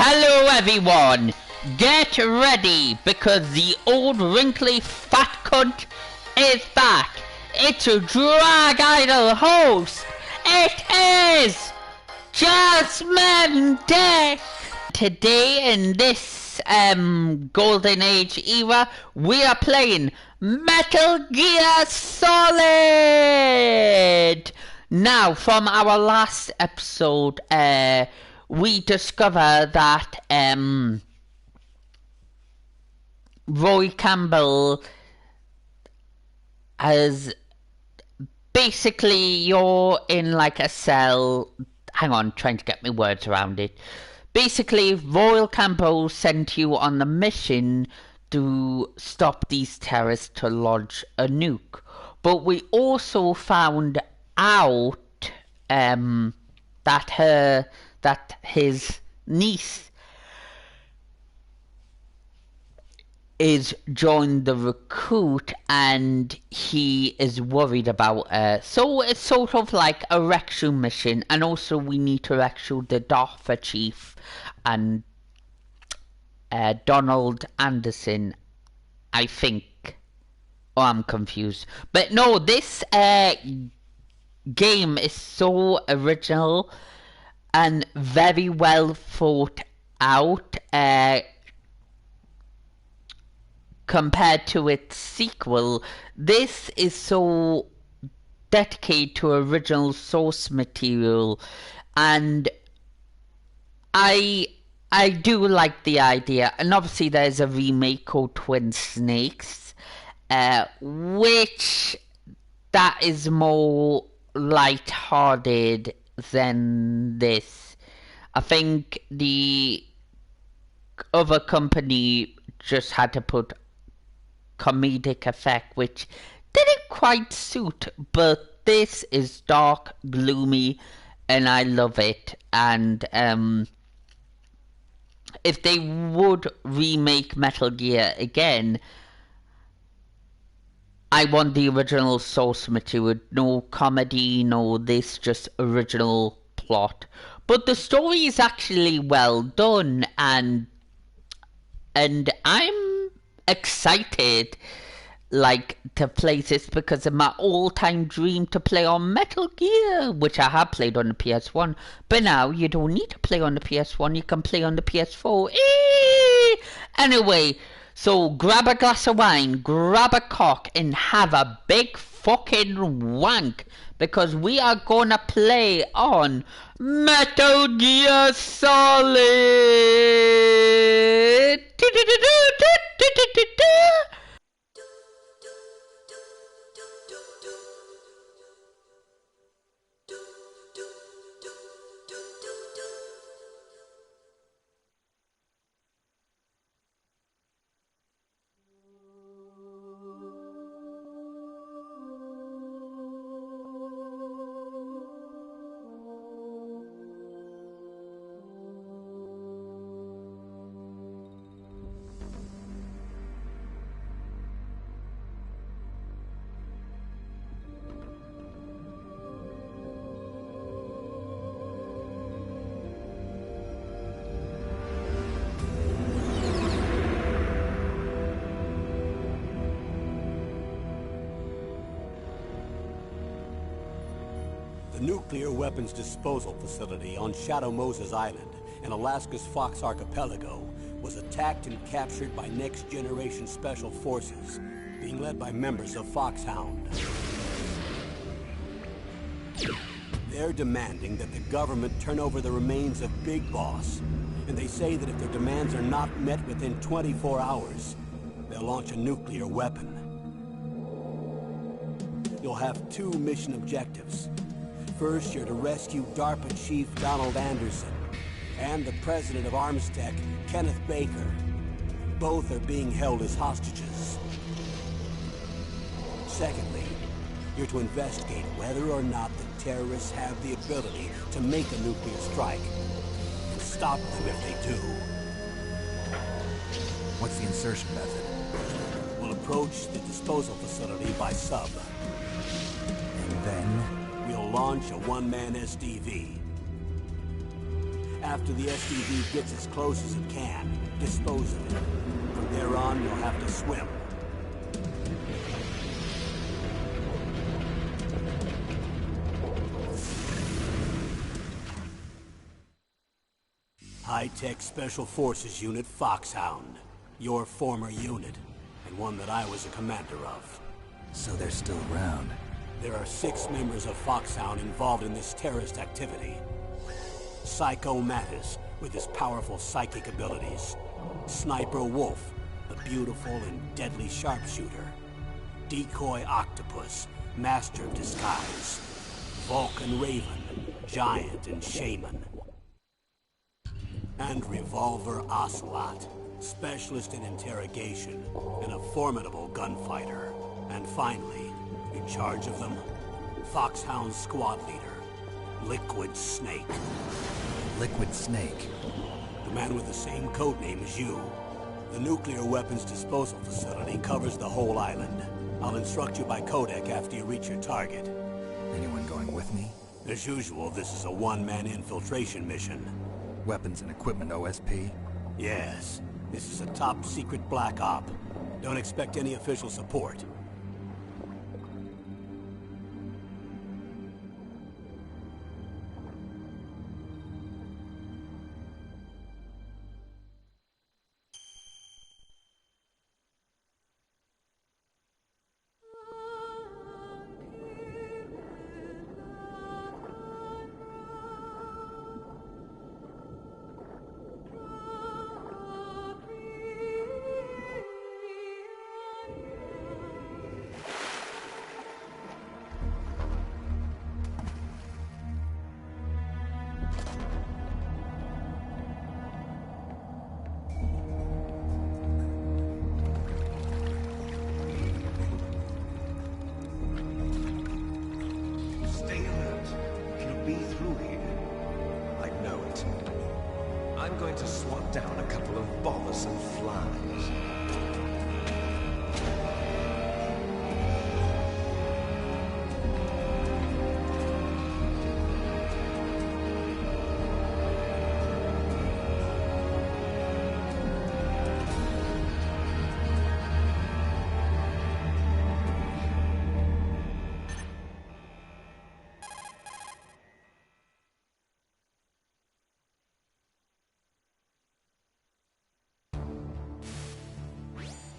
Hello everyone! Get ready because the old wrinkly fat cunt is back. It's a Drag Idol host. It is Jasmine Deck. Today in this golden age era, we are playing Metal Gear Solid. Now, from our last episode, we discover that Roy Campbell has basically, you're in like a cell. Hang on, trying to get my words around it. Basically, Roy Campbell sent you on the mission to stop these terrorists to lodge a nuke. But we also found out that his niece is joined the recruit and he is worried about her. So it's sort of like a rescue mission, and also we need to rescue the daffier chief and Donald Anderson, I think. Oh, I'm confused. But no, this game is so original and very well thought out compared to its sequel. This is so dedicated to original source material, and I do like the idea. And obviously there's a remake called Twin Snakes, which that is more light-hearted than this. I think the other company just had to put comedic effect, which didn't quite suit, but this is dark, gloomy, and I love it. And if they would remake Metal Gear again, I want the original source material. No comedy, no this, just original plot. But the story is actually well done, and I'm excited to play this because of my all-time dream to play on Metal Gear, which I have played on the PS1. But now you don't need to play on the PS1, you can play on the PS4. Anyway, so grab a glass of wine, grab a cock, and have a big fucking wank, because we are gonna play on Metal Gear Solid. The nuclear weapons disposal facility on Shadow Moses Island in Alaska's Fox Archipelago was attacked and captured by next-generation special forces, being led by members of Foxhound. They're demanding that the government turn over the remains of Big Boss, and they say that if their demands are not met within 24 hours, they'll launch a nuclear weapon. You'll have two mission objectives. First, you're to rescue DARPA Chief Donald Anderson and the President of Armstech, Kenneth Baker. Both are being held as hostages. Secondly, you're to investigate whether or not the terrorists have the ability to make a nuclear strike, and stop them if they do. What's the insertion method? We'll approach the disposal facility by sub. And then? We'll launch a one-man SDV. After the SDV gets as close as it can, dispose of it. From there on, you'll have to swim. High-Tech Special Forces Unit Foxhound. Your former unit, and one that I was a commander of. So they're still around. There are 6 members of Foxhound involved in this terrorist activity. Psycho Mattis, with his powerful psychic abilities. Sniper Wolf, the beautiful and deadly sharpshooter. Decoy Octopus, master of disguise. Vulcan Raven, giant and shaman. And Revolver Ocelot, specialist in interrogation and a formidable gunfighter. And finally, in charge of them, Foxhound's squad leader, Liquid Snake. Liquid Snake? The man with the same codename as you. The nuclear weapons disposal facility covers the whole island. I'll instruct you by codec after you reach your target. Anyone going with me? As usual, this is a one-man infiltration mission. Weapons and equipment OSP? Yes. This is a top-secret black op. Don't expect any official support. I'm going to swat down a couple of bothersome flies.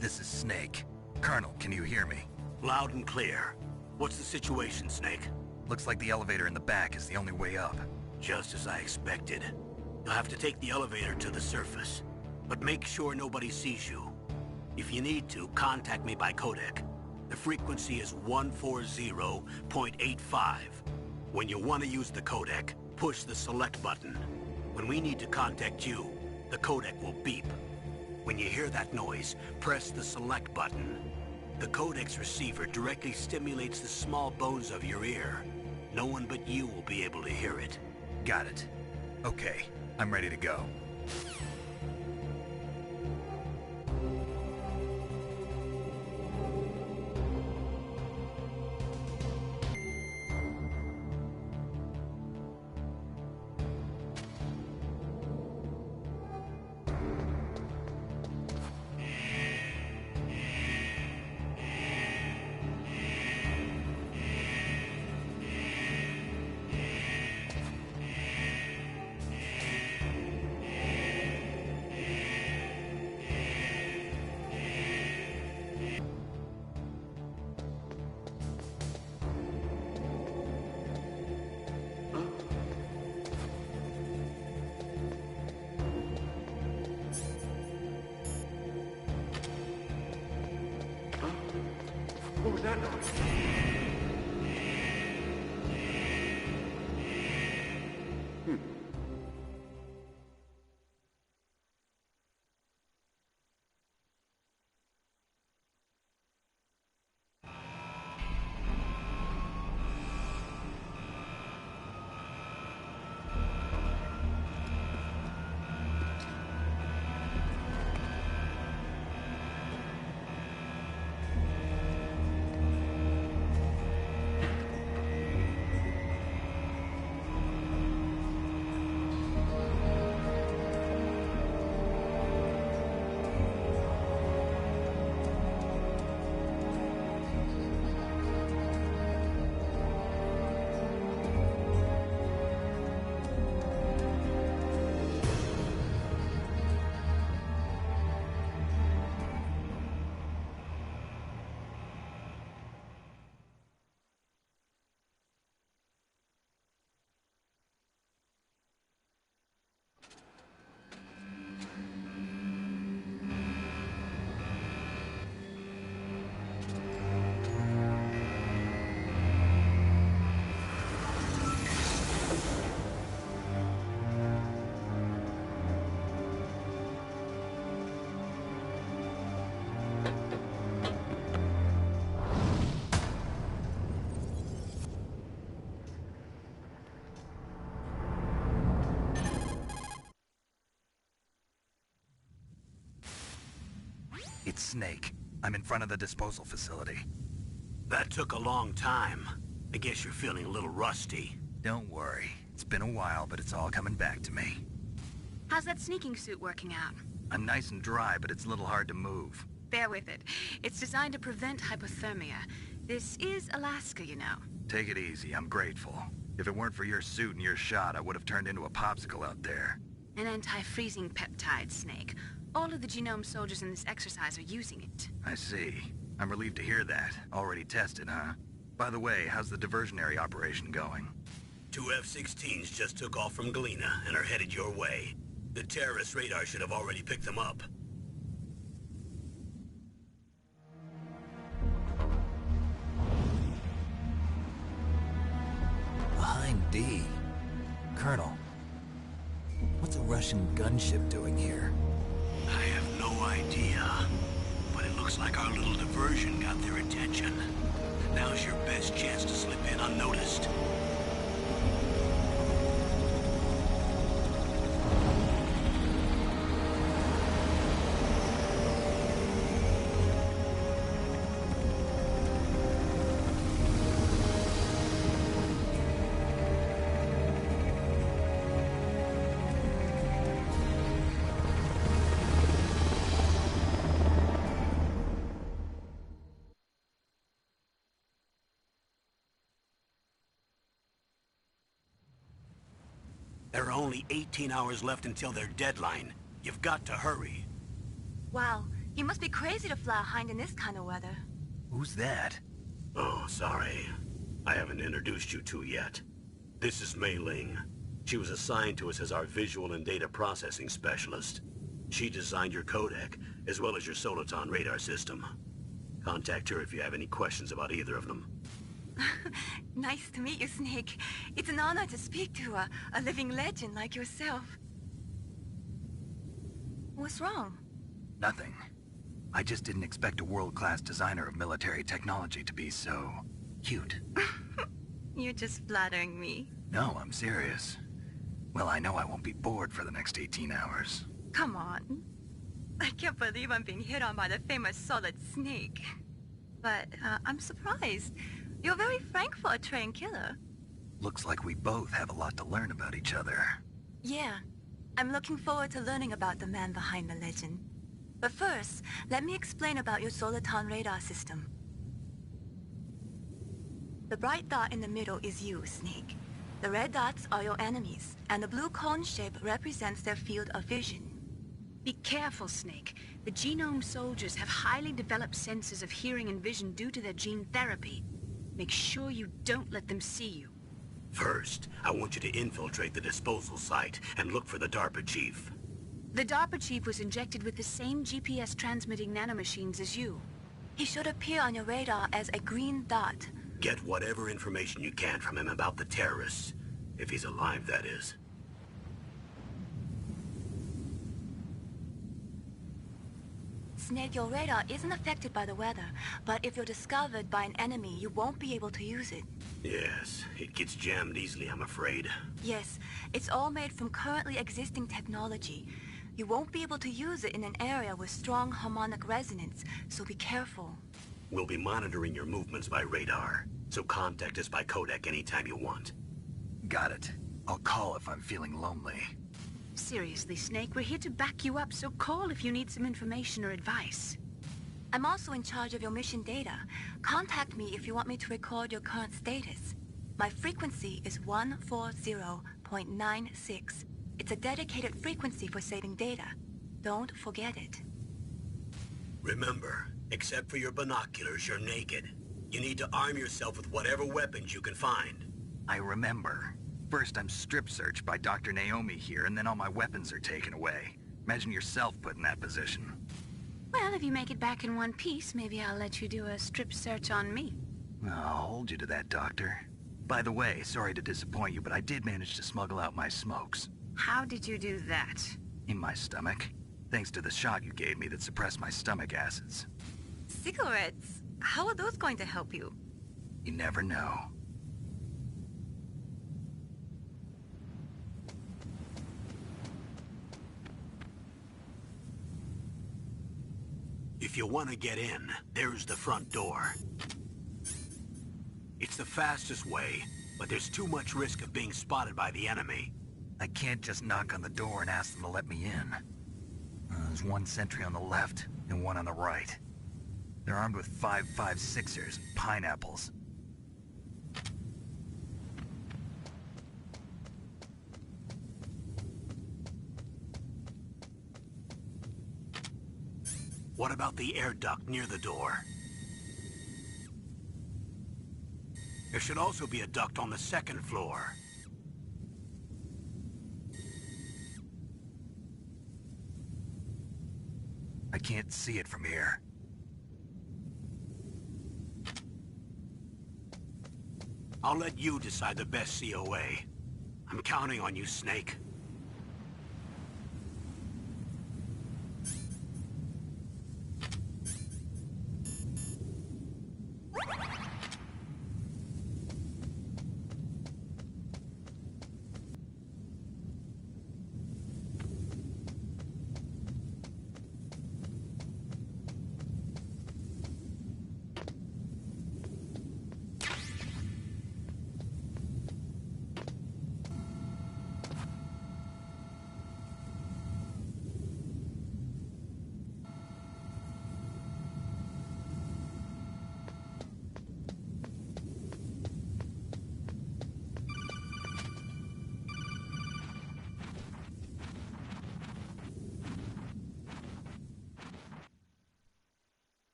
This is Snake. Colonel, can you hear me? Loud and clear. What's the situation, Snake? Looks like the elevator in the back is the only way up. Just as I expected. You'll have to take the elevator to the surface. But make sure nobody sees you. If you need to, contact me by codec. The frequency is 140.85. When you want to use the codec, push the select button. When we need to contact you, the codec will beep. When you hear that noise, press the select button. The codec's receiver directly stimulates the small bones of your ear. No one but you will be able to hear it. Got it. Okay, I'm ready to go. What was that noise? It's Snake. I'm in front of the disposal facility. That took a long time. I guess you're feeling a little rusty. Don't worry. It's been a while, but it's all coming back to me. How's that sneaking suit working out? I'm nice and dry, but it's a little hard to move. Bear with it. It's designed to prevent hypothermia. This is Alaska, you know. Take it easy. I'm grateful. If it weren't for your suit and your shot, I would have turned into a popsicle out there. An anti-freezing peptide, Snake. All of the genome soldiers in this exercise are using it. I see. I'm relieved to hear that. Already tested, huh? By the way, how's the diversionary operation going? 2 F-16s just took off from Galena and are headed your way. The terrorist radar should have already picked them up. Behind D. Colonel, what's a Russian gunship doing here? I have no idea, but it looks like our little diversion got their attention. Now's your best chance to slip in unnoticed. There are only 18 hours left until their deadline. You've got to hurry. Wow, you must be crazy to fly a hind in this kind of weather. Who's that? Oh, sorry. I haven't introduced you to yet. This is Mei Ling. She was assigned to us as our visual and data processing specialist. She designed your codec, as well as your soliton radar system. Contact her if you have any questions about either of them. Nice to meet you, Snake. It's an honor to speak to a living legend like yourself. What's wrong? Nothing. I just didn't expect a world-class designer of military technology to be so cute. You're just flattering me. No, I'm serious. Well, I know I won't be bored for the next 18 hours. Come on. I can't believe I'm being hit on by the famous Solid Snake. But I'm surprised. You're very frank for a trained killer. Looks like we both have a lot to learn about each other. Yeah. I'm looking forward to learning about the man behind the legend. But first, let me explain about your soliton radar system. The bright dot in the middle is you, Snake. The red dots are your enemies, and the blue cone shape represents their field of vision. Be careful, Snake. The genome soldiers have highly developed senses of hearing and vision due to their gene therapy. Make sure you don't let them see you. First, I want you to infiltrate the disposal site and look for the DARPA chief. The DARPA chief was injected with the same GPS transmitting nanomachines as you. He should appear on your radar as a green dot. Get whatever information you can from him about the terrorists. If he's alive, that is. Snake, your radar isn't affected by the weather, but if you're discovered by an enemy, you won't be able to use it. Yes, it gets jammed easily, I'm afraid. Yes, it's all made from currently existing technology. You won't be able to use it in an area with strong harmonic resonance, so be careful. We'll be monitoring your movements by radar, so contact us by codec anytime you want. Got it. I'll call if I'm feeling lonely. Seriously, Snake, we're here to back you up, so call if you need some information or advice. I'm also in charge of your mission data. Contact me if you want me to record your current status. My frequency is 140.96. It's a dedicated frequency for saving data. Don't forget it. Remember, except for your binoculars, you're naked. You need to arm yourself with whatever weapons you can find. I remember. First, I'm strip searched by Dr. Naomi here, and then all my weapons are taken away. Imagine yourself put in that position. Well, if you make it back in one piece, maybe I'll let you do a strip search on me. I'll hold you to that, Doctor. By the way, sorry to disappoint you, but I did manage to smuggle out my smokes. How did you do that? In my stomach. Thanks to the shot you gave me that suppressed my stomach acids. Cigarettes? How are those going to help you? You never know. If If you want to get in, there's the front door. It's the fastest way, but there's too much risk of being spotted by the enemy. I can't just knock on the door and ask them to let me in. There's one sentry on the left and one on the right. They're armed with 5.56ers and pineapples. What about the air duct near the door? There should also be a duct on the second floor. I can't see it from here. I'll let you decide the best COA. I'm counting on you, Snake.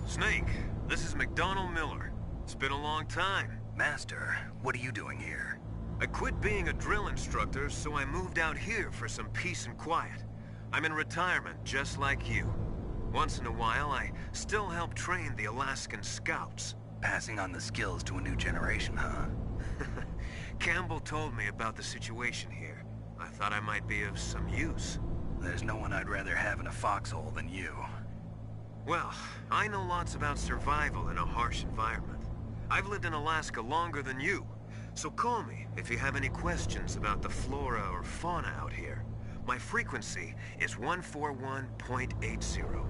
Snake, this is McDonald Miller. It's been a long time. Master, what are you doing here? I quit being a drill instructor, so I moved out here for some peace and quiet. I'm in retirement, just like you. Once in a while, I still help train the Alaskan Scouts. Passing on the skills to a new generation, huh? Campbell told me about the situation here. I thought I might be of some use. There's no one I'd rather have in a foxhole than you. Well, I know lots about survival in a harsh environment. I've lived in Alaska longer than you, so call me if you have any questions about the flora or fauna out here. My frequency is 141.80.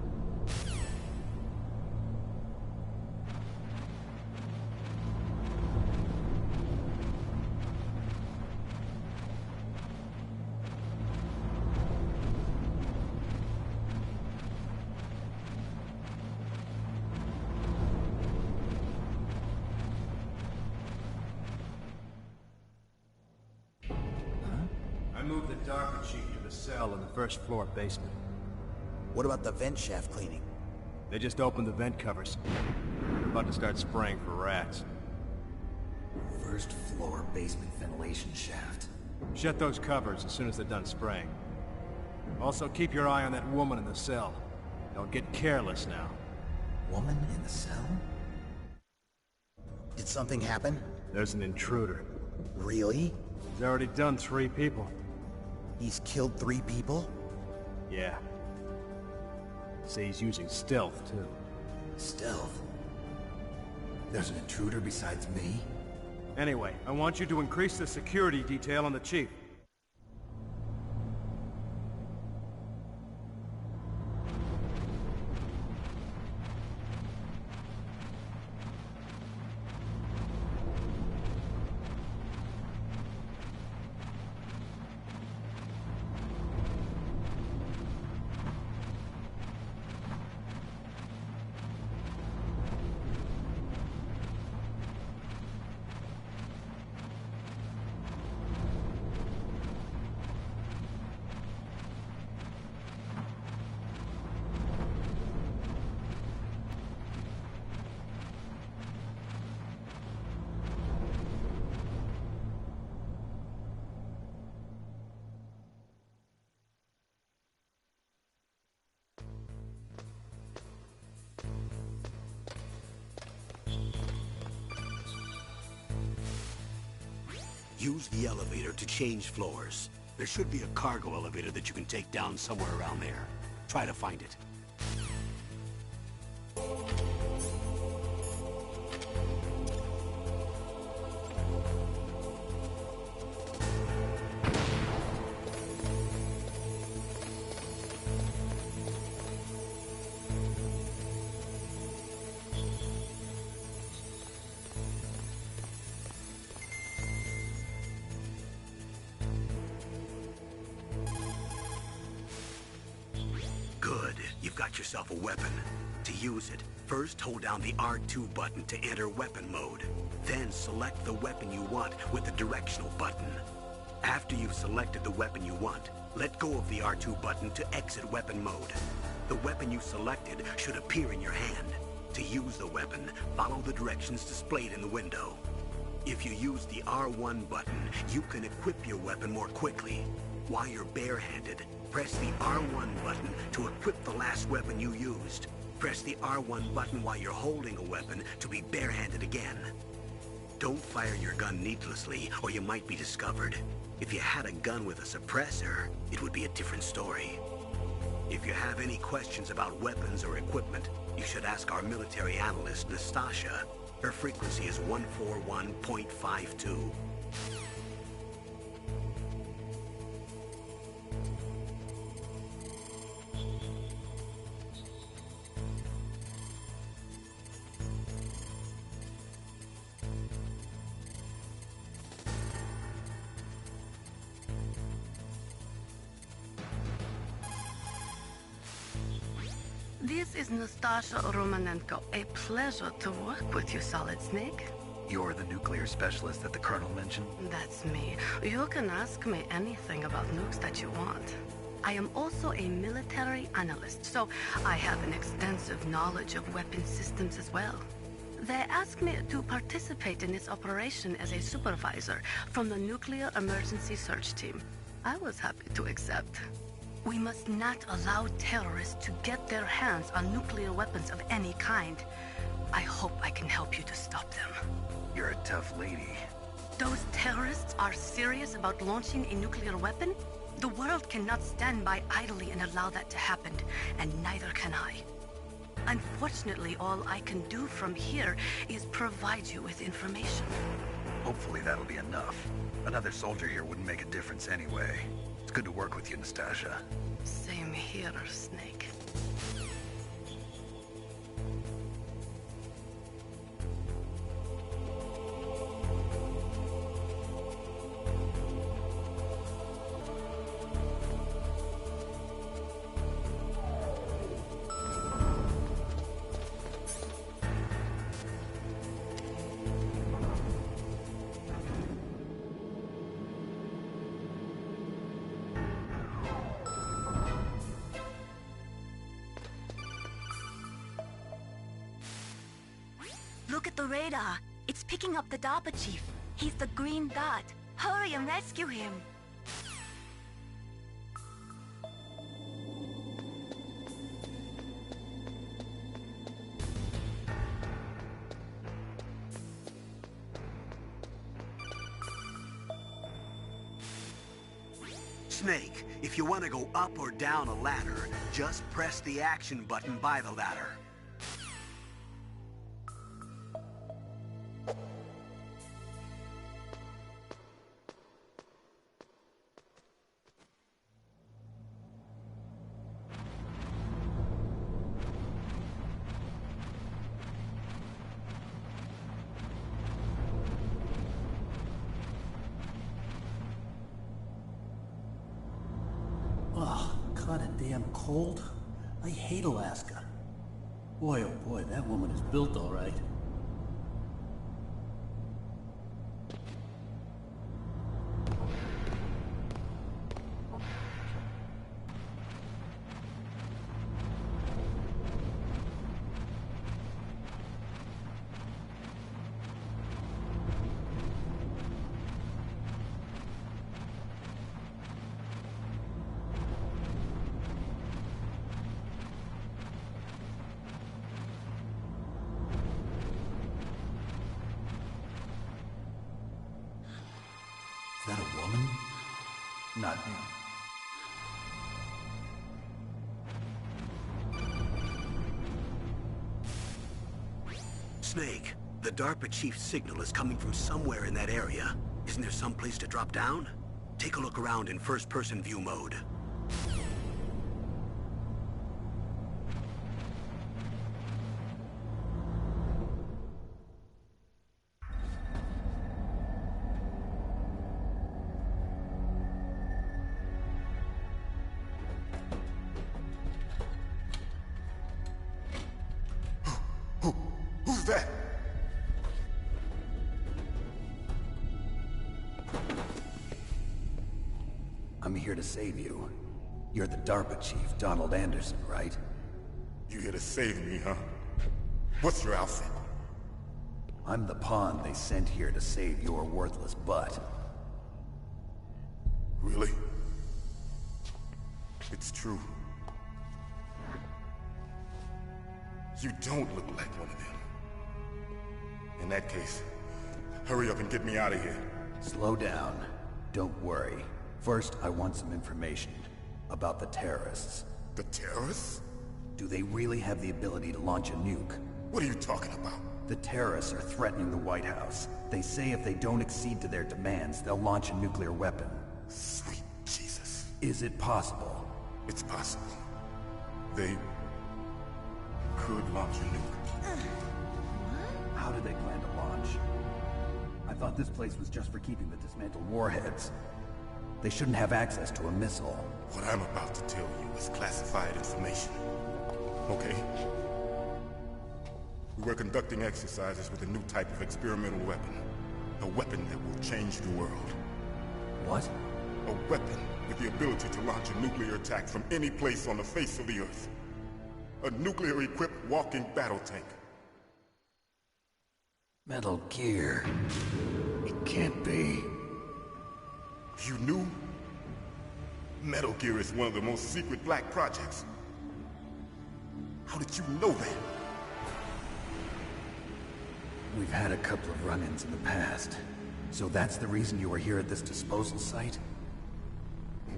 I moved the Darker Chief to the cell in the first floor basement. What about the vent shaft cleaning? They just opened the vent covers. They're about to start spraying for rats. First floor basement ventilation shaft. Shut those covers as soon as they're done spraying. Also, keep your eye on that woman in the cell. Don't get careless now. Woman in the cell? Did something happen? There's an intruder. Really? He's already done 3 people. He's killed 3 people? Yeah. Say he's using stealth, too. Stealth? There's an intruder besides me? Anyway, I want you to increase the security detail on the Chief. Use the elevator to change floors. There should be a cargo elevator that you can take down somewhere around there. Try to find it. Good. You've got yourself a weapon. To use it, first hold down the R2 button to enter weapon mode. Then select the weapon you want with the directional button. After you've selected the weapon you want, let go of the R2 button to exit weapon mode. The weapon you selected should appear in your hand. To use the weapon, follow the directions displayed in the window. If you use the R1 button, you can equip your weapon more quickly. While you're barehanded, press the R1 button to equip the last weapon you used. Press the R1 button while you're holding a weapon to be barehanded again. Don't fire your gun needlessly, or you might be discovered. If you had a gun with a suppressor, it would be a different story. If you have any questions about weapons or equipment, you should ask our military analyst, Nastasha. Her frequency is 141.52. This is Nastasha Romanenko. A pleasure to work with you, Solid Snake. You're the nuclear specialist that the Colonel mentioned? That's me. You can ask me anything about nukes that you want. I am also a military analyst, so I have an extensive knowledge of weapon systems as well. They asked me to participate in this operation as a supervisor from the Nuclear Emergency Search Team. I was happy to accept. We must not allow terrorists to get their hands on nuclear weapons of any kind. I hope I can help you to stop them. You're a tough lady. Those terrorists are serious about launching a nuclear weapon? The world cannot stand by idly and allow that to happen, and neither can I. Unfortunately, all I can do from here is provide you with information. Hopefully that'll be enough. Another soldier here wouldn't make a difference anyway. It's good to work with you, Nastasha. Same here, Snake. Look at the radar. It's picking up the DARPA chief. He's the green dot. Hurry and rescue him. Snake, if you want to go up or down a ladder, just press the action button by the ladder. Oh, kinda damn cold. I hate Alaska. Boy, oh boy, that woman is built all right. Is that a woman? Not Snake, the DARPA chief's signal is coming from somewhere in that area. Isn't there some place to drop down? Take a look around in first-person view mode. Who's that? I'm here to save you. You're the DARPA chief, Donald Anderson, right? You here to save me, huh? What's your outfit? I'm the pawn they sent here to save your worthless butt. Really? It's true. You don't look like one of them. In that case, hurry up and get me out of here. Slow down. Don't worry. First, I want some information about the terrorists. The terrorists? Do they really have the ability to launch a nuke? What are you talking about? The terrorists are threatening the White House. They say if they don't accede to their demands, they'll launch a nuclear weapon. Sweet Jesus. Is it possible? It's possible. They could launch a nuke. How do they plan to launch? I thought this place was just for keeping the dismantled warheads. They shouldn't have access to a missile. What I'm about to tell you is classified information. Okay? We were conducting exercises with a new type of experimental weapon. A weapon that will change the world. What? A weapon with the ability to launch a nuclear attack from any place on the face of the Earth. A nuclear-equipped walking battle tank. Metal Gear. It can't be. You knew? Metal Gear is one of the most secret black projects. How did you know that? We've had a couple of run-ins in the past. So that's the reason you were here at this disposal site?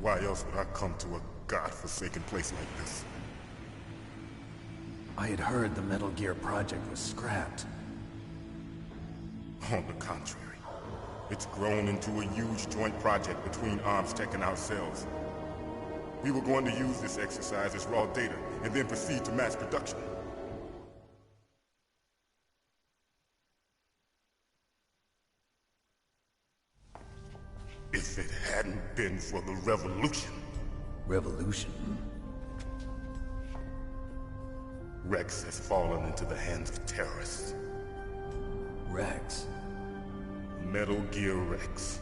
Why else would I come to a godforsaken place like this? I had heard the Metal Gear project was scrapped. On the contrary. It's grown into a huge joint project between Arms Tech and ourselves. We were going to use this exercise as raw data, and then proceed to mass production. If it hadn't been for the revolution... Revolution? Rex has fallen into the hands of terrorists. Rex? Metal Gear Rex.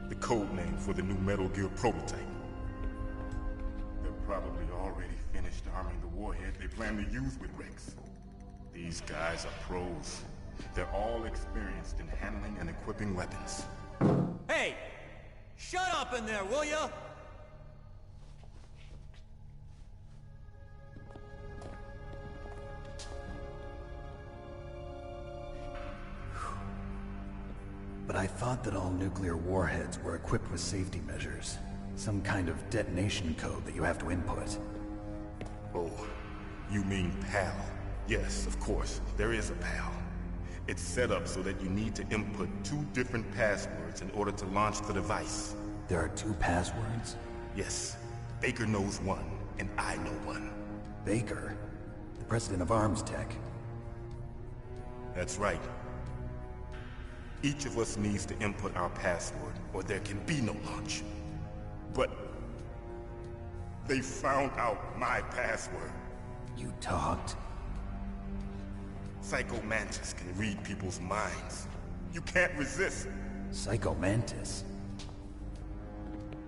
The code name for the new Metal Gear prototype. They're probably already finished arming the warhead they plan to use with Rex. These guys are pros. They're all experienced in handling and equipping weapons. Hey! Shut up in there, will ya? But I thought that all nuclear warheads were equipped with safety measures. Some kind of detonation code that you have to input. Oh, you mean PAL? Yes, of course, there is a PAL. It's set up so that you need to input 2 different passwords in order to launch the device. There are 2 passwords? Yes. Baker knows one, and I know one. Baker? The president of Arms Tech? That's right. Each of us needs to input our password, or there can be no launch. But... they found out my password. You talked? Psycho Mantis can read people's minds. You can't resist. Psycho Mantis?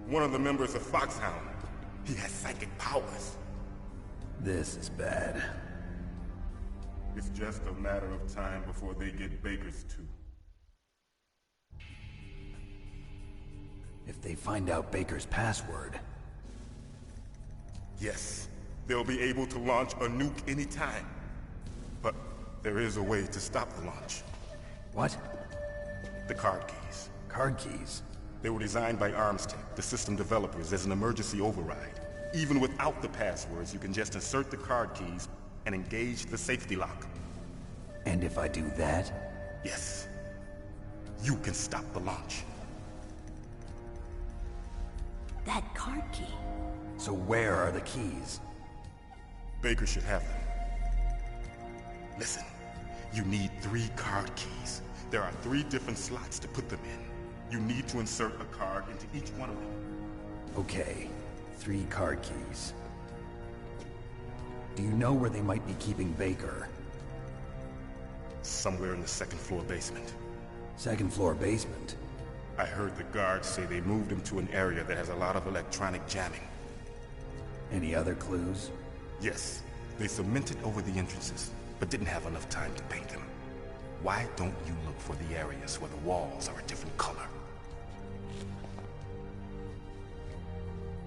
One of the members of Foxhound. He has psychic powers. This is bad. It's just a matter of time before they get Baker's too. If they find out Baker's password... Yes, they'll be able to launch a nuke anytime. But there is a way to stop the launch. What? The card keys. Card keys? They were designed by Arms Tech, the system developers, as an emergency override. Even without the passwords, you can just insert the card keys and engage the safety lock. And if I do that? Yes. You can stop the launch. That card key. So where are the keys? Baker should have them. Listen, you need 3 card keys. There are 3 different slots to put them in. You need to insert a card into each one of them. Okay, 3 card keys. Do you know where they might be keeping Baker? Somewhere in the 2nd floor basement. 2nd floor basement? I heard the guards say they moved him to an area that has a lot of electronic jamming. Any other clues? Yes, they cemented over the entrances, but didn't have enough time to paint them. Why don't you look for the areas where the walls are a different color?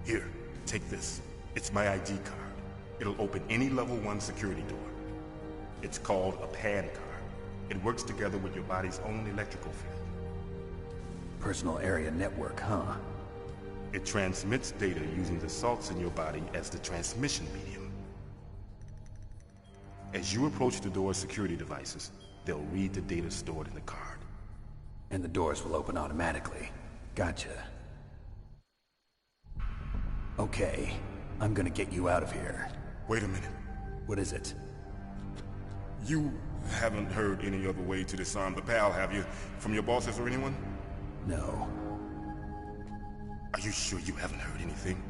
Here, take this. It's my ID card. It'll open any level 1 security door. It's called a PAN card. It works together with your body's own electrical field. Personal area network, huh? It transmits data using the salts in your body as the transmission medium. As you approach the door's security devices, they'll read the data stored in the card. And the doors will open automatically. Gotcha. Okay, I'm gonna get you out of here. Wait a minute. What is it? You haven't heard any other way to disarm the PAL, have you? From your bosses or anyone? No. Are you sure you haven't heard anything?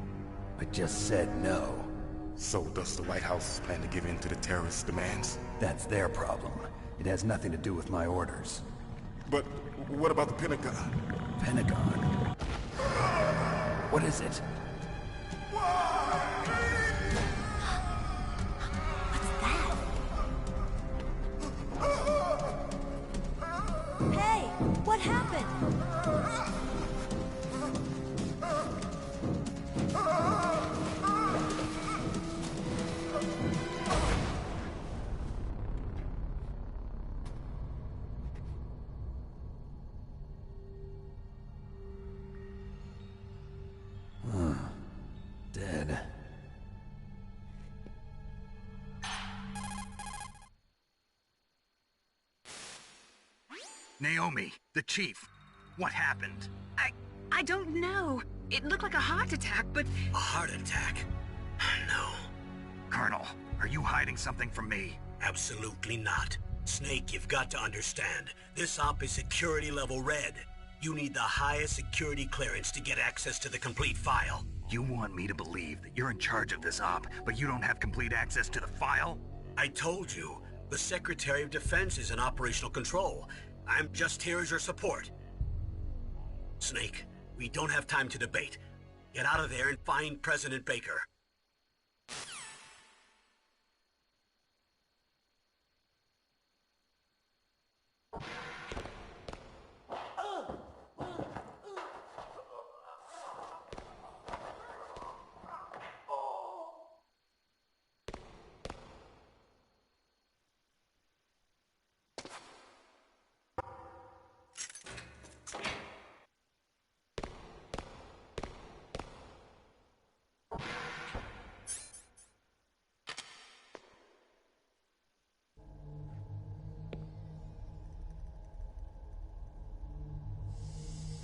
I just said no. So does the White House plan to give in to the terrorists' demands? That's their problem. It has nothing to do with my orders. But what about the Pentagon? Pentagon? What is it? Hey, what happened? Dead. Naomi, the chief. What happened? I don't know. It looked like a heart attack, but... A heart attack? No. Colonel, are you hiding something from me? Absolutely not. Snake, you've got to understand. This op is security level red. You need the highest security clearance to get access to the complete file. You want me to believe that you're in charge of this op, but you don't have complete access to the file? I told you. The Secretary of Defense is in operational control. I'm just here as your support. Snake, we don't have time to debate. Get out of there and find President Baker.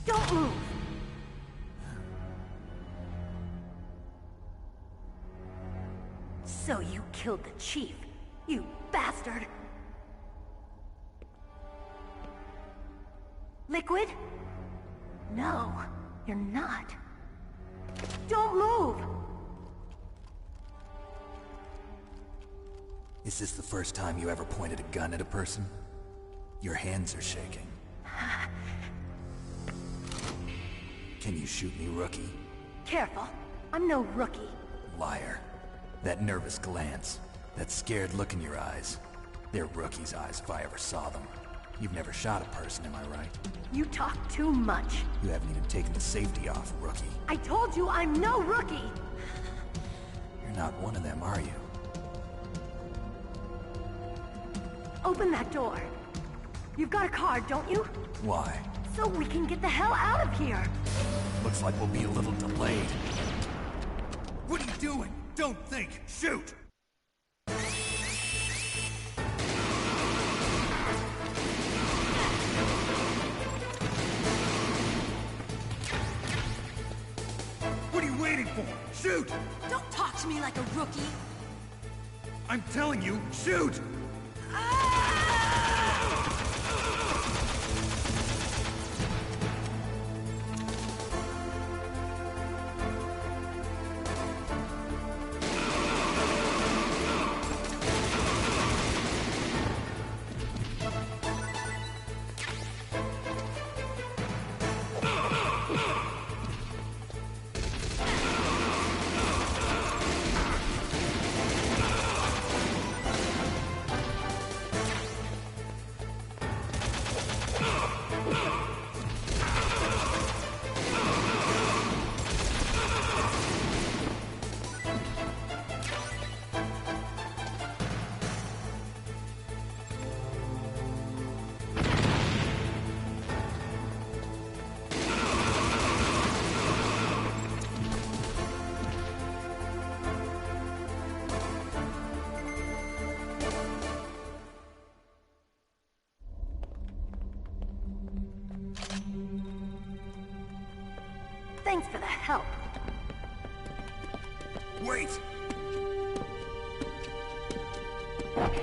Don't move! So you killed the chief, you bastard! Liquid? No, you're not. Don't move! Is this the first time you ever pointed a gun at a person? Your hands are shaking. Can you shoot me, rookie? Careful, I'm no rookie. Liar. That nervous glance, that scared look in your eyes. They're rookie's eyes if I ever saw them. You've never shot a person, am I right? You talk too much. You haven't even taken the safety off, rookie. I told you I'm no rookie! You're not one of them, are you? Open that door. You've got a card, don't you? Why? So we can get the hell out of here! Looks like we'll be a little delayed. What are you doing? Don't think! Shoot! waiting for? Shoot! Don't talk to me like a rookie. I'm telling you, shoot! Thanks for the help. Wait!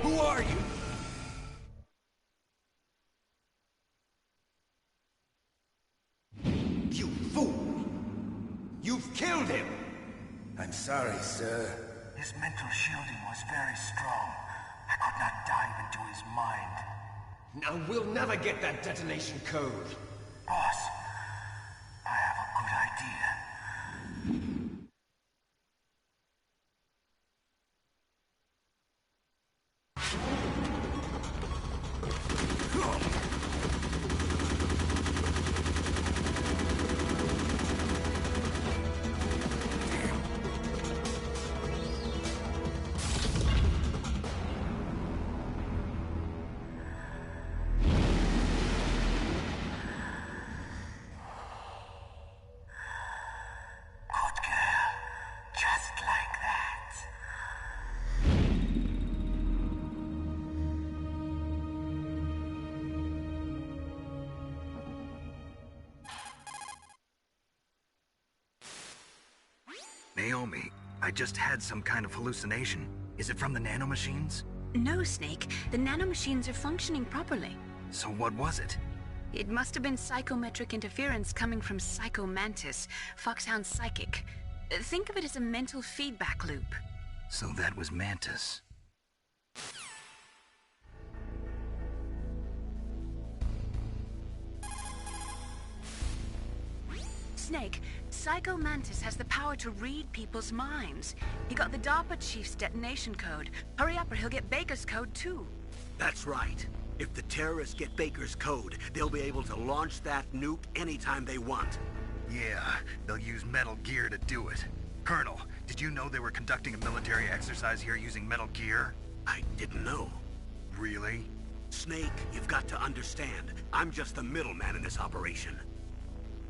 Who are you? You fool! You've killed him! I'm sorry, sir. His mental shielding was very strong. I could not dive into his mind. Now we'll never get that detonation code. Boss, I have a good idea. Naomi, I just had some kind of hallucination. Is it from the nanomachines? No, Snake. The nanomachines are functioning properly. So what was it? It must have been psychometric interference coming from Psycho Mantis, Foxhound's psychic. Think of it as a mental feedback loop. So that was Mantis. Snake, Psycho Mantis has the power to read people's minds. He got the DARPA chief's detonation code. Hurry up or he'll get Baker's code too. That's right. If the terrorists get Baker's code, they'll be able to launch that nuke anytime they want. Yeah, they'll use Metal Gear to do it. Colonel, did you know they were conducting a military exercise here using Metal Gear? I didn't know. Really? Snake, you've got to understand. I'm just the middleman in this operation.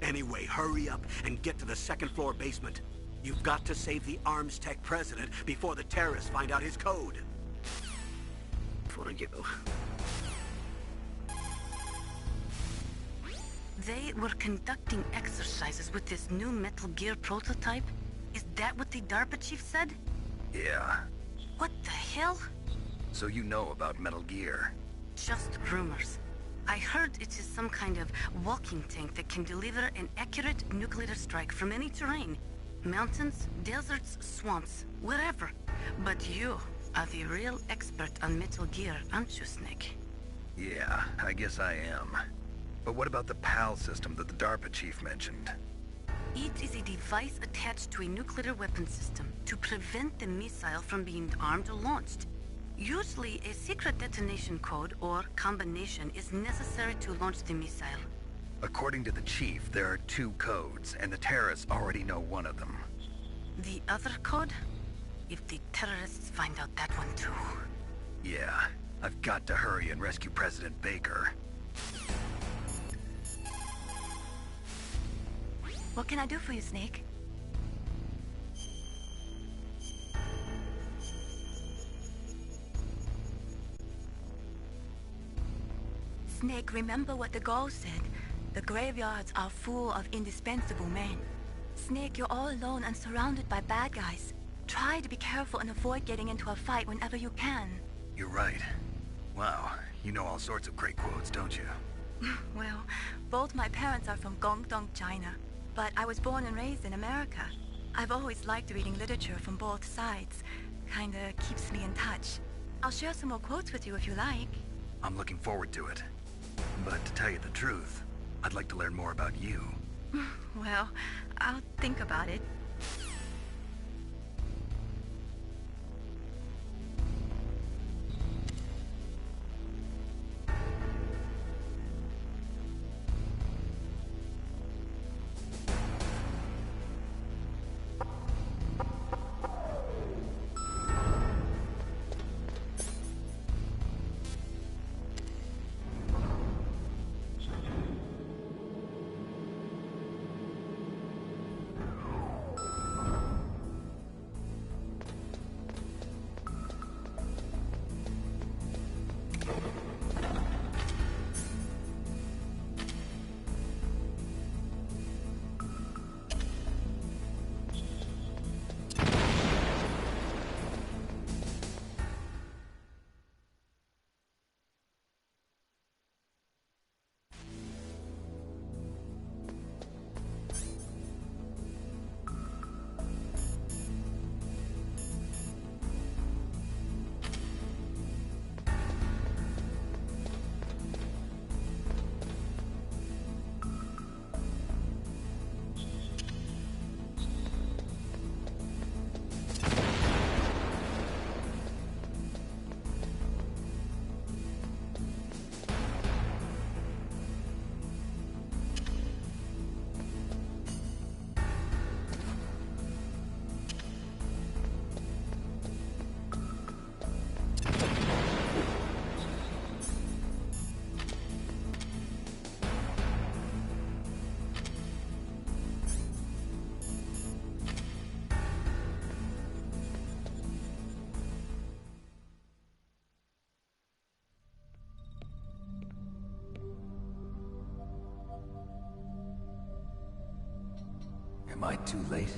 Anyway, hurry up and get to the second-floor basement. You've got to save the Arms Tech president before the terrorists find out his code. For you. They were conducting exercises with this new Metal Gear prototype? Is that what the DARPA chief said? Yeah. What the hell? So you know about Metal Gear? Just rumors. I heard it is some kind of walking tank that can deliver an accurate nuclear strike from any terrain. Mountains, deserts, swamps, wherever. But you are the real expert on Metal Gear, aren't you, Snake? Yeah, I guess I am. But what about the PAL system that the DARPA chief mentioned? It is a device attached to a nuclear weapon system to prevent the missile from being armed or launched. Usually, a secret detonation code or combination is necessary to launch the missile. According to the chief, there are 2 codes, and the terrorists already know one of them. The other code? If the terrorists find out that one too. Yeah, I've got to hurry and rescue President Baker. What can I do for you, Snake? Snake, remember what the Gauls said. The graveyards are full of indispensable men. Snake, you're all alone and surrounded by bad guys. Try to be careful and avoid getting into a fight whenever you can. You're right. Wow, you know all sorts of great quotes, don't you? Well, both my parents are from Guangdong, China. But I was born and raised in America. I've always liked reading literature from both sides. Kinda keeps me in touch. I'll share some more quotes with you if you like. I'm looking forward to it. But to tell you the truth, I'd like to learn more about you. Well, I'll think about it. Am I too late?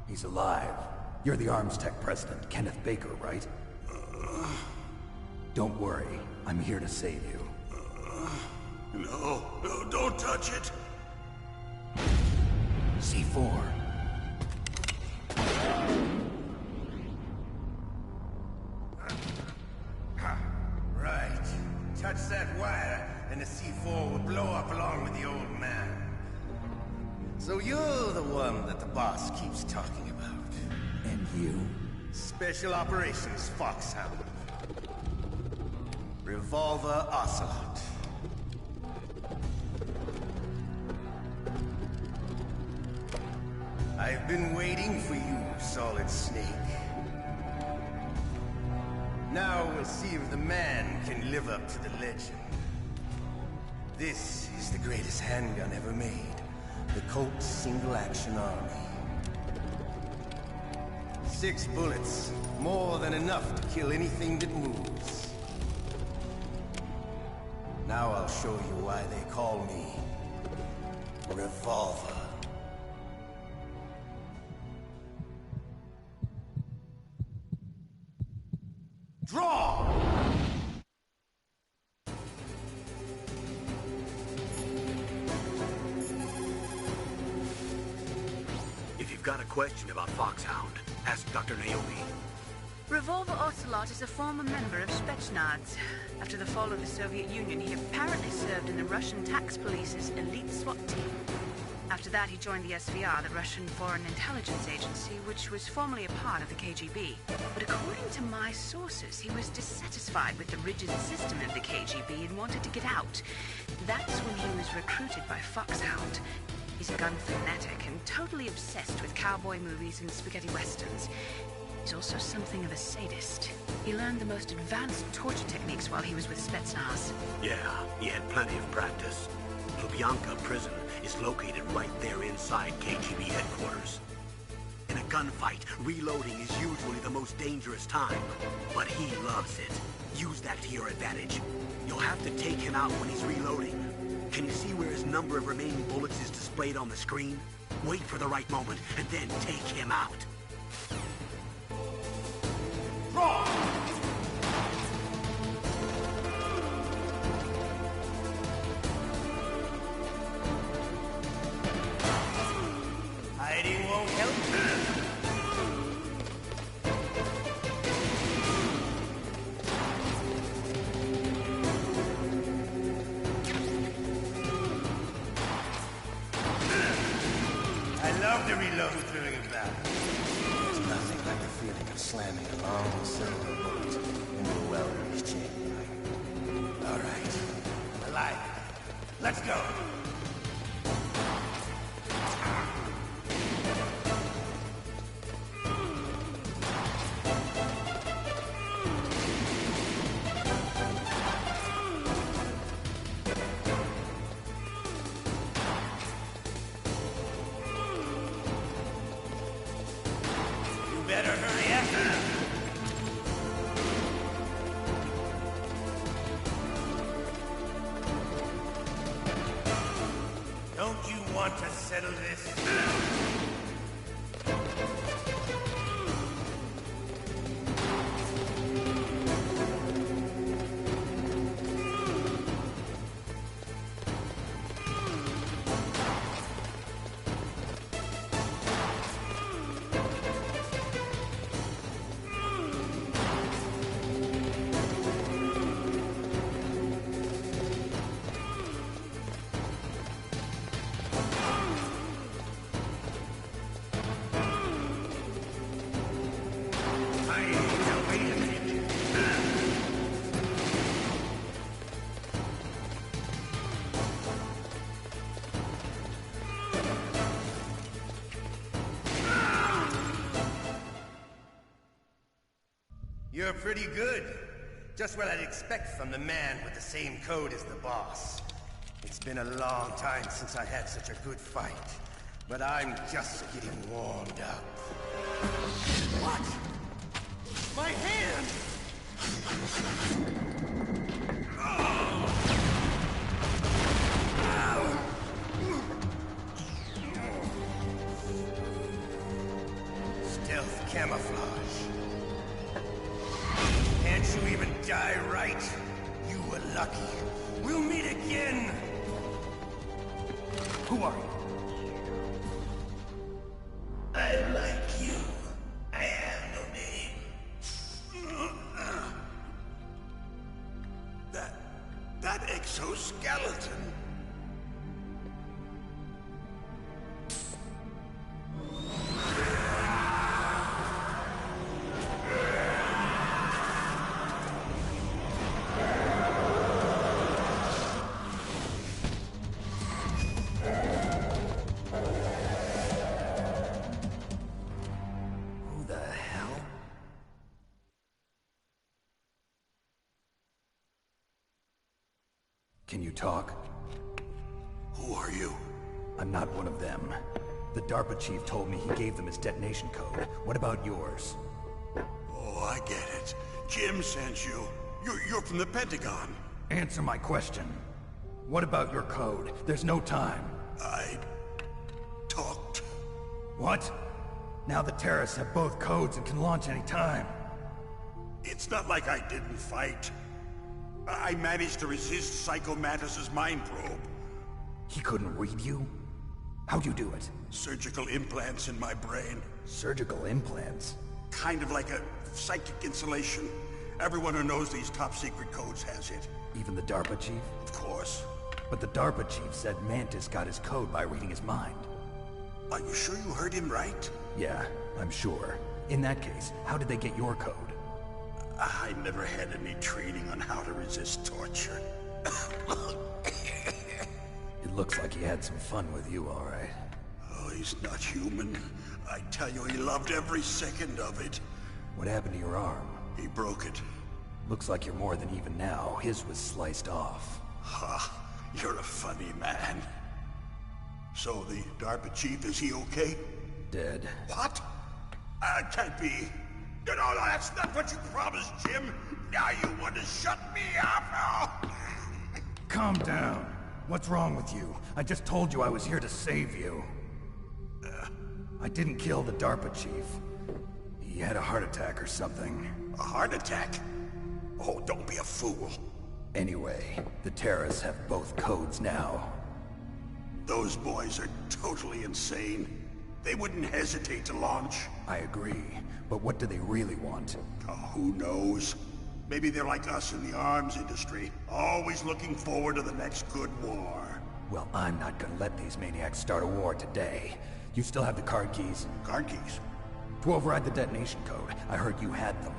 He's alive. You're the Arms Tech president, Kenneth Baker, right? Don't worry. I'm here to save you. No, don't touch it! C4. Right. Touch that wire, and the C4 will blow up along with the old man. So you're the one that the boss keeps talking about. And you? Special Operations Foxhound. Revolver Ocelot. I've been waiting for you, Solid Snake. Now we'll see if the man can live up to the legend. This is the greatest handgun ever made. The Colt Single Action Army. 6 bullets, more than enough to kill anything that moves. Now I'll show you why they call me Revolver. Draw! If you've got a question about Foxhound, ask Dr. Naomi. Revolver Ocelot is a former member of Spetsnaz. After the fall of the Soviet Union, he apparently served in the Russian tax police's elite SWAT team. After that, he joined the SVR, the Russian Foreign Intelligence Agency, which was formerly a part of the KGB. But according to my sources, he was dissatisfied with the rigid system of the KGB and wanted to get out. That's when he was recruited by Foxhound. He's a gun fanatic and totally obsessed with cowboy movies and spaghetti westerns. He's also something of a sadist. He learned the most advanced torture techniques while he was with Spetsnaz. Yeah, he had plenty of practice. Lubyanka prison is located right there inside KGB headquarters. In a gunfight, reloading is usually the most dangerous time, but he loves it. Use that to your advantage. You'll have to take him out when he's reloading. Can you see where his number of remaining bullets is displayed on the screen? Wait for the right moment, and then take him out. Draw! Hiding won't help you. I love to reload during a battle. There's nothing like the feeling of slamming a long silver bullet into a well-greased chain. All right, I'm alive. Let's go. Better hurry up. Don't you want to settle this? You're pretty good. Just what I'd expect from the man with the same code as the boss. It's been a long time since I had such a good fight, but I'm just getting warmed up. What? My hand! Stealth camouflage. Can't you even die right? You were lucky. We'll meet again! Who are you? I like you. I have no name. That exoskeleton. Can you talk? Who are you? I'm not one of them. The DARPA chief told me he gave them his detonation code. What about yours? Oh, I get it. Jim sent you. You're from the Pentagon. Answer my question. What about your code? There's no time. I talked. What? Now the terrorists have both codes and can launch any time. It's not like I didn't fight. I managed to resist Psycho Mantis's mind probe. He couldn't read you? How'd you do it? Surgical implants in my brain. Surgical implants? Kind of like a psychic insulation. Everyone who knows these top secret codes has it. Even the DARPA chief? Of course. But the DARPA chief said Mantis got his code by reading his mind. Are you sure you heard him right? Yeah, I'm sure. In that case, how did they get your code? I never had any training on how to resist torture. It looks like he had some fun with you, all right. Oh, he's not human. I tell you, he loved every second of it. What happened to your arm? He broke it. Looks like you're more than even now. His was sliced off. Ha! You're a funny man. So the DARPA chief, is he okay? Dead. What? Can't be. No, that's not what you promised, Jim. Now you want to shut me up? Oh. Calm down. What's wrong with you? I just told you I was here to save you. I didn't kill the DARPA chief. He had a heart attack or something. A heart attack? Oh, don't be a fool. Anyway, the terrorists have both codes now. Those boys are totally insane. They wouldn't hesitate to launch. I agree, but what do they really want? Oh, who knows? Maybe they're like us in the arms industry, always looking forward to the next good war. Well, I'm not gonna let these maniacs start a war today. You still have the card keys? Card keys? To override the detonation code. I heard you had them.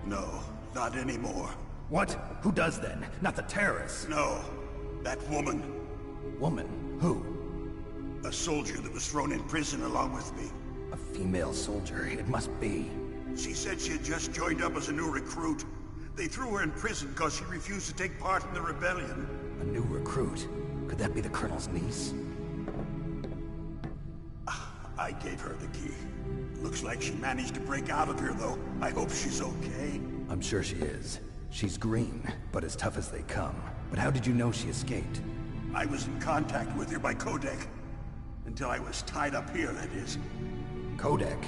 No, not anymore. What? Who does then? Not the terrorists? No, that woman. Woman? Who? A soldier that was thrown in prison along with me. A female soldier, it must be. She said she had just joined up as a new recruit. They threw her in prison because she refused to take part in the rebellion. A new recruit? Could that be the Colonel's niece? I gave her the key. Looks like she managed to break out of here, though. I hope she's okay. I'm sure she is. She's green, but as tough as they come. But how did you know she escaped? I was in contact with her by codec. Until I was tied up here, that is. Codec?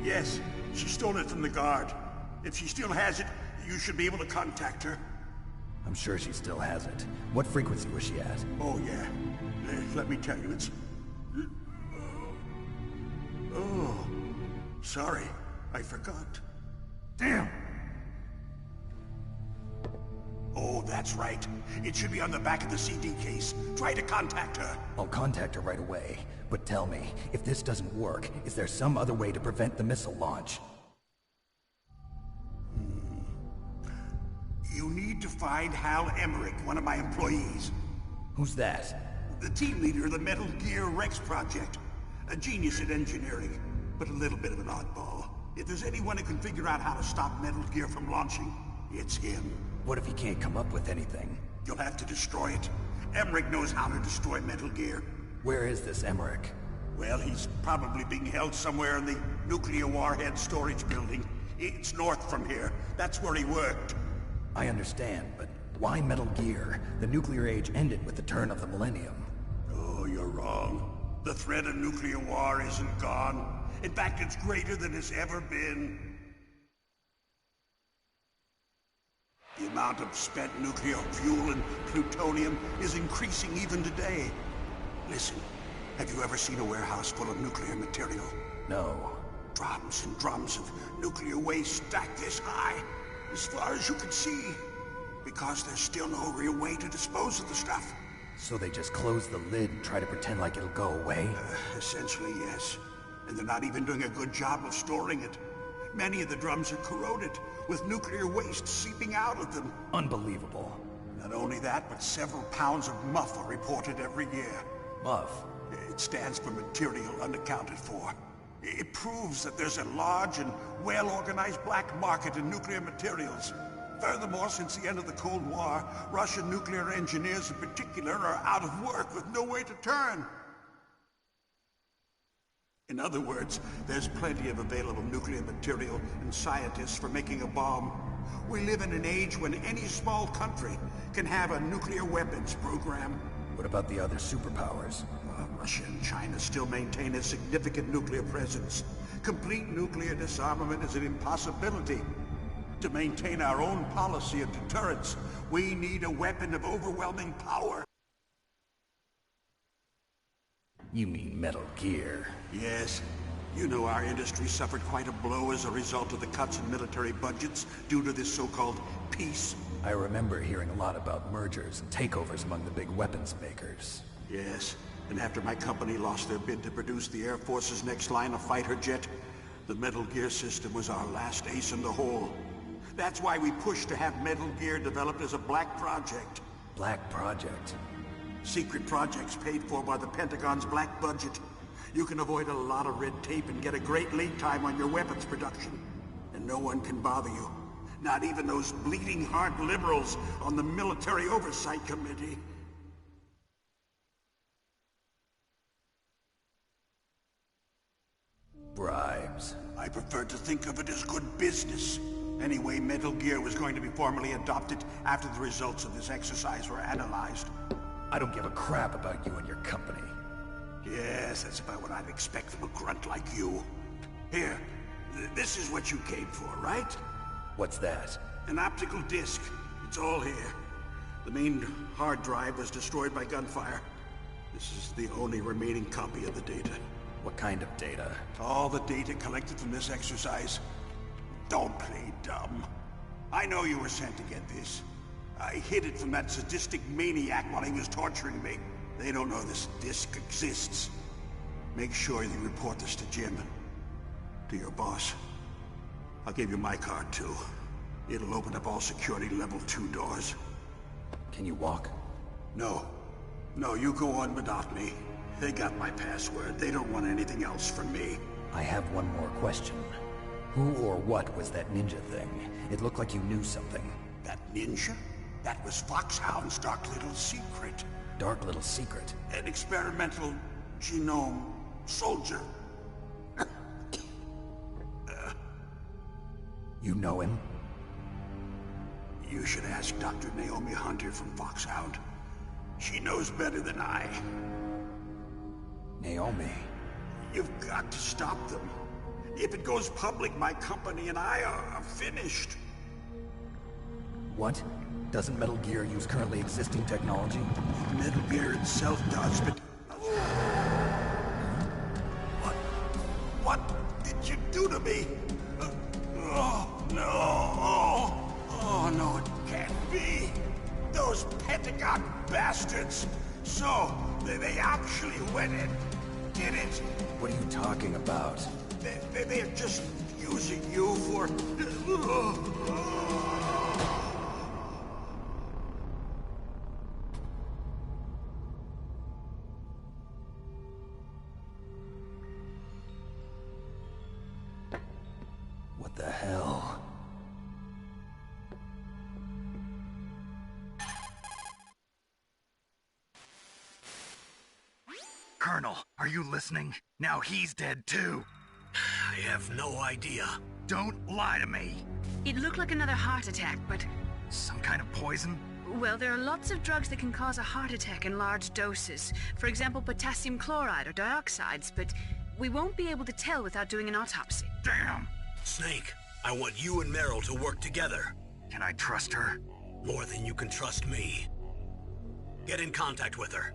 Yes, she stole it from the guard. If she still has it, you should be able to contact her. I'm sure she still has it. What frequency was she at? Oh, yeah. Let me tell you, it's... Oh, sorry. I forgot. Damn! Oh, that's right. It should be on the back of the CD case. Try to contact her. I'll contact her right away. But tell me, if this doesn't work, is there some other way to prevent the missile launch? You need to find Hal Emmerich, one of my employees. Who's that? The team leader of the Metal Gear Rex project. A genius at engineering, but a little bit of an oddball. If there's anyone who can figure out how to stop Metal Gear from launching, it's him. What if he can't come up with anything? You'll have to destroy it. Emmerich knows how to destroy Metal Gear. Where is this Emmerich? Well, he's probably being held somewhere in the nuclear warhead storage building. It's north from here. That's where he worked. I understand, but why Metal Gear? The nuclear age ended with the turn of the millennium. Oh, you're wrong. The threat of nuclear war isn't gone. In fact, it's greater than it's ever been. The amount of spent nuclear fuel and plutonium is increasing even today. Listen, have you ever seen a warehouse full of nuclear material? No. Drums and drums of nuclear waste stacked this high, as far as you can see. Because there's still no real way to dispose of the stuff. So they just close the lid and try to pretend like it'll go away? Essentially, yes. And they're not even doing a good job of storing it. Many of the drums are corroded, with nuclear waste seeping out of them. Unbelievable. Not only that, but several pounds of MUF are reported every year. MUF? It stands for material unaccounted for. It proves that there's a large and well-organized black market in nuclear materials. Furthermore, since the end of the Cold War, Russian nuclear engineers in particular are out of work with no way to turn. In other words, there's plenty of available nuclear material and scientists for making a bomb. We live in an age when any small country can have a nuclear weapons program. What about the other superpowers? Russia and China still maintain a significant nuclear presence. Complete nuclear disarmament is an impossibility. To maintain our own policy of deterrence, we need a weapon of overwhelming power. You mean Metal Gear? Yes. You know our industry suffered quite a blow as a result of the cuts in military budgets due to this so-called peace. I remember hearing a lot about mergers and takeovers among the big weapons makers. Yes, and after my company lost their bid to produce the Air Force's next line of fighter jet, the Metal Gear system was our last ace in the hole. That's why we pushed to have Metal Gear developed as a black project. Black project? Secret projects paid for by the Pentagon's black budget. You can avoid a lot of red tape and get a great lead time on your weapons production. And no one can bother you. Not even those bleeding heart liberals on the Military Oversight Committee. Bribes. I prefer to think of it as good business. Anyway, Metal Gear was going to be formally adopted after the results of this exercise were analyzed. I don't give a crap about you and your company. Yes, that's about what I'd expect from a grunt like you. Here, this is what you came for, right? What's that? An optical disc. It's all here. The main hard drive was destroyed by gunfire. This is the only remaining copy of the data. What kind of data? All the data collected from this exercise. Don't play dumb. I know you were sent to get this. I hid it from that sadistic maniac while he was torturing me. They don't know this disc exists. Make sure you report this to Jim. To your boss. I'll give you my card too. It'll open up all security level 2 doors. Can you walk? No. No, you go on without me. They got my password. They don't want anything else from me. I have one more question. Who or what was that ninja thing? It looked like you knew something. That ninja? That was Foxhound's dark little secret. Dark little secret? An experimental genome soldier. You know him? You should ask Dr. Naomi Hunter from Foxhound. She knows better than I. Naomi? You've got to stop them. If it goes public, my company and I are finished. What? Doesn't Metal Gear use currently existing technology? Metal Gear itself does, but... What did you do to me? Oh, no. Oh, no, it can't be. Those Pentagon bastards. So, they actually went and did it. What are you talking about? They're just using you for... What the hell? Colonel, are you listening? Now he's dead too. I have no idea. Don't lie to me. It looked like another heart attack, but... Some kind of poison? Well, there are lots of drugs that can cause a heart attack in large doses. For example, potassium chloride or dioxides, but we won't be able to tell without doing an autopsy. Damn! Snake, I want you and Meryl to work together. Can I trust her? More than you can trust me. Get in contact with her.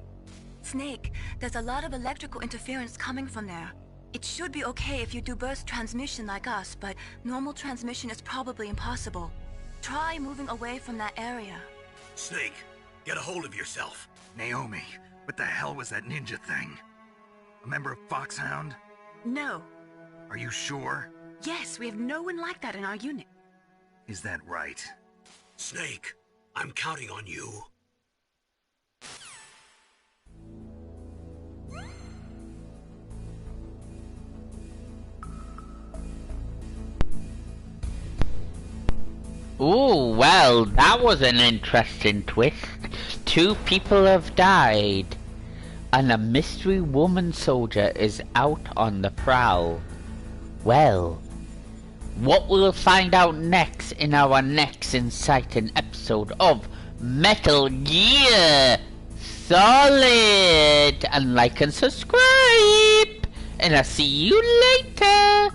Snake, there's a lot of electrical interference coming from there. It should be okay if you do burst transmission like us, but normal transmission is probably impossible. Try moving away from that area. Snake, get a hold of yourself. Naomi, what the hell was that ninja thing? A member of Foxhound? No. Are you sure? Yes, we have no one like that in our unit. Is that right? Snake, I'm counting on you. Oh, well, that was an interesting twist. 2 people have died, and a mystery woman soldier is out on the prowl. Well, what we'll find out next in our next exciting episode of Metal Gear Solid. And like and subscribe, and I'll see you later.